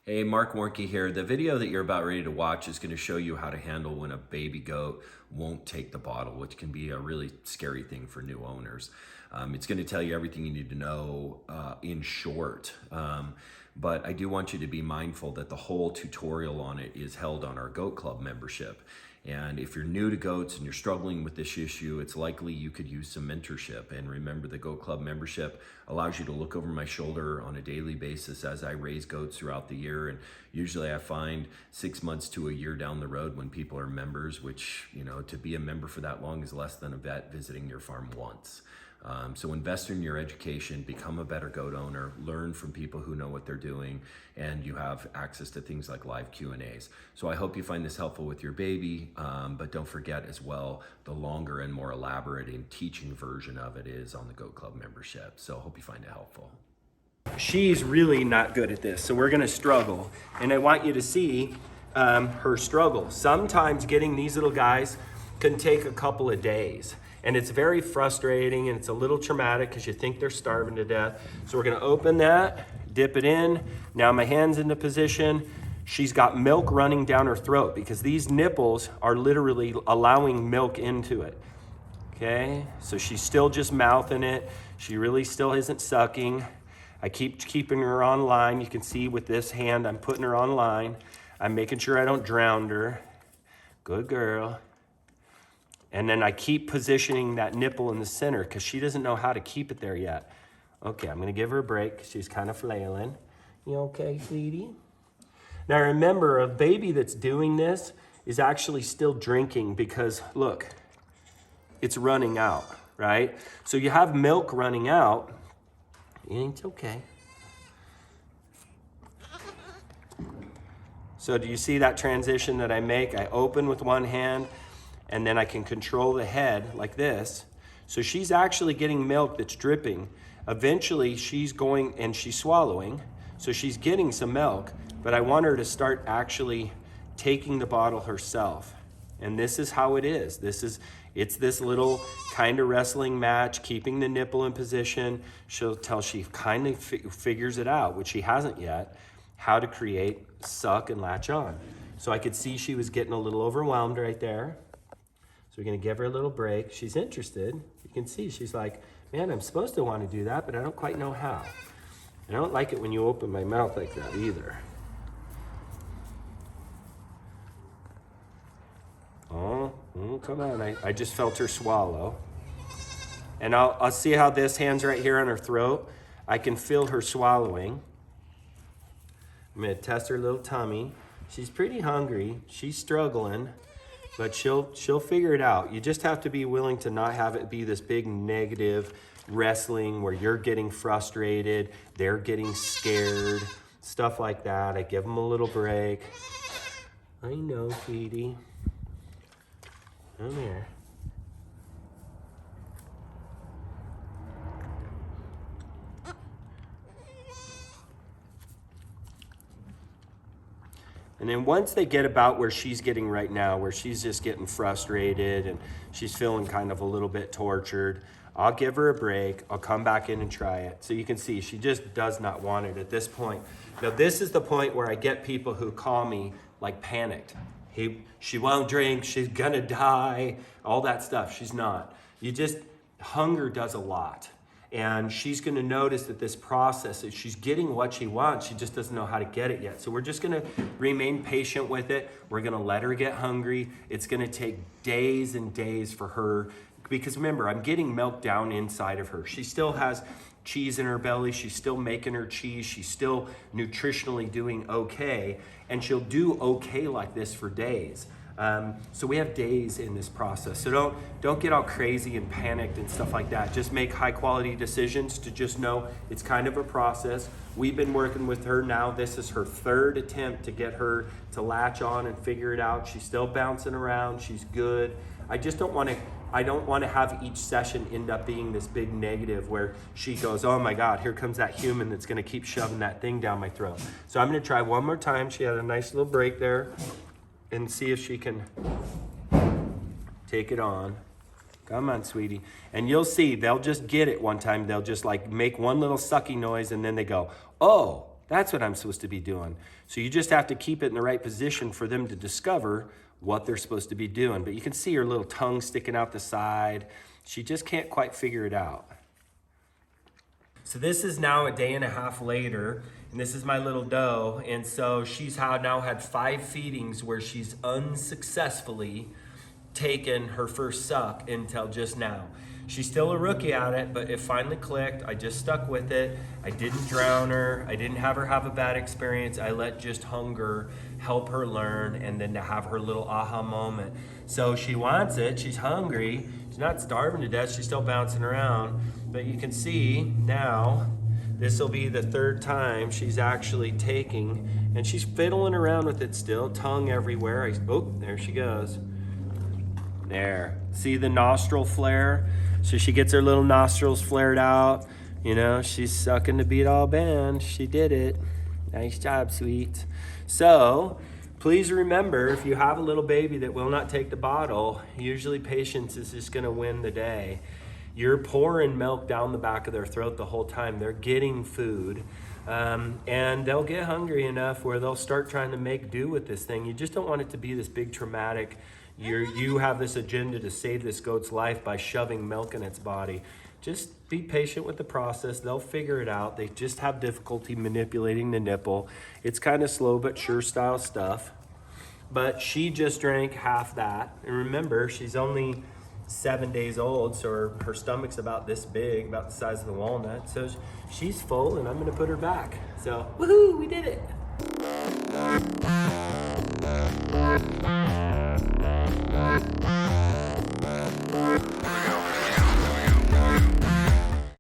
Hey, Mark Warnke here. The video that you're about ready to watch is going to show you how to handle when a baby goat won't take the bottle, which can be a really scary thing for new owners. It's going to tell you everything you need to know in short. But I do want you to be mindful that the whole tutorial on it is held on our Goat Club membership. And if you're new to goats and you're struggling with this issue, it's likely you could use some mentorship. And remember, the Goat Club membership allows you to look over my shoulder on a daily basis as I raise goats throughout the year. And usually I find 6 months to a year down the road when people are members, which, you know, to be a member for that long is less than a vet visiting your farm once. So invest in your education, become a better goat owner, learn from people who know what they're doing, and you have access to things like live Q&As. So I hope you find this helpful with your baby, but don't forget as well, the longer and more elaborate and teaching version of it is on the Goat Club membership. So I hope you find it helpful. She's really not good at this, so we're gonna struggle. And I want you to see her struggle. Sometimes getting these little guys can take a couple of days. And it's very frustrating and it's a little traumatic because you think they're starving to death. So we're gonna open that, dip it in. Now my hand's into position. She's got milk running down her throat because these nipples are literally allowing milk into it. Okay, so she's still just mouthing it. She really still isn't sucking. I keep keeping her on line. You can see with this hand, I'm putting her on line. I'm making sure I don't drown her. Good girl. And then I keep positioning that nipple in the center because she doesn't know how to keep it there yet. Okay, I'm gonna give her a break. She's kind of flailing. You okay, sweetie? Now remember, a baby that's doing this is actually still drinking because look, it's running out, right? So you have milk running out, it's okay. So do you see that transition that I make? I open with one hand, and then I can control the head like this. So she's actually getting milk that's dripping. Eventually she's going and she's swallowing. So she's getting some milk, but I want her to start actually taking the bottle herself. And this is how it is. It's this little kind of wrestling match, keeping the nipple in position till she kind of figures it out, which she hasn't yet, how to create, suck, and latch on. So I could see she was getting a little overwhelmed right there. So we're gonna give her a little break. She's interested. You can see she's like, man, I'm supposed to want to do that, but I don't quite know how. And I don't like it when you open my mouth like that either. Oh, come on. I just felt her swallow. And I'll see how this hand's right here on her throat. I can feel her swallowing. I'm gonna test her little tummy. She's pretty hungry. She's struggling. But she'll figure it out. You just have to be willing to not have it be this big negative wrestling where you're getting frustrated, they're getting scared, stuff like that. I give them a little break. I know, sweetie. Come here. And then once they get about where she's getting right now, where she's just getting frustrated and she's feeling kind of a little bit tortured, I'll give her a break. I'll come back in and try it. So you can see she just does not want it at this point. Now this is the point where I get people who call me like panicked. She won't drink, she's gonna die, all that stuff. She's not. Hunger does a lot. And she's gonna notice that this process, she's getting what she wants, she just doesn't know how to get it yet. So we're just gonna remain patient with it. We're gonna let her get hungry. It's gonna take days and days for her, because remember, I'm getting milk down inside of her. She still has cheese in her belly, she's still making her cheese, she's still nutritionally doing okay, and she'll do okay like this for days. So we have days in this process. So don't get all crazy and panicked and stuff like that. Just make high quality decisions to just know it's kind of a process. We've been working with her now. This is her third attempt to get her to latch on and figure it out. She's still bouncing around. She's good. I don't want to have each session end up being this big negative where she goes, oh my God, here comes that human that's going to keep shoving that thing down my throat. So I'm going to try one more time. She had a nice little break there. And see if she can take it on. Come on, sweetie. And you'll see, they'll just get it one time. They'll just like make one little sucky noise and then they go, oh, that's what I'm supposed to be doing. So you just have to keep it in the right position for them to discover what they're supposed to be doing. But you can see her little tongue sticking out the side. She just can't quite figure it out. So this is now a day and a half later, and this is my little doe. And so she's now had 5 feedings where she's unsuccessfully taken her first suck until just now. She's still a rookie at it, but it finally clicked. I just stuck with it. I didn't drown her. I didn't have her have a bad experience. I let just hunger help her learn, and then to have her little aha moment. So she wants it. She's hungry. She's not starving to death. She's still bouncing around. But you can see now, this will be the 3rd time she's actually taking, and she's fiddling around with it still, tongue everywhere. Oh, there she goes. There. See the nostril flare? So she gets her little nostrils flared out. You know, she's sucking the beat all band. She did it. Nice job, sweet. So please remember, if you have a little baby that will not take the bottle, usually patience is just going to win the day. You're pouring milk down the back of their throat the whole time. They're getting food. And they'll get hungry enough where they'll start trying to make do with this thing. You just don't want it to be this big traumatic, you have this agenda to save this goat's life by shoving milk in its body. Just be patient with the process. They'll figure it out. They just have difficulty manipulating the nipple. It's kind of slow but sure style stuff. But she just drank half that. And remember, she's only 7 days old, so her stomach's about this big, about the size of the walnut. So she's full, and I'm gonna put her back. So, woohoo, we did it.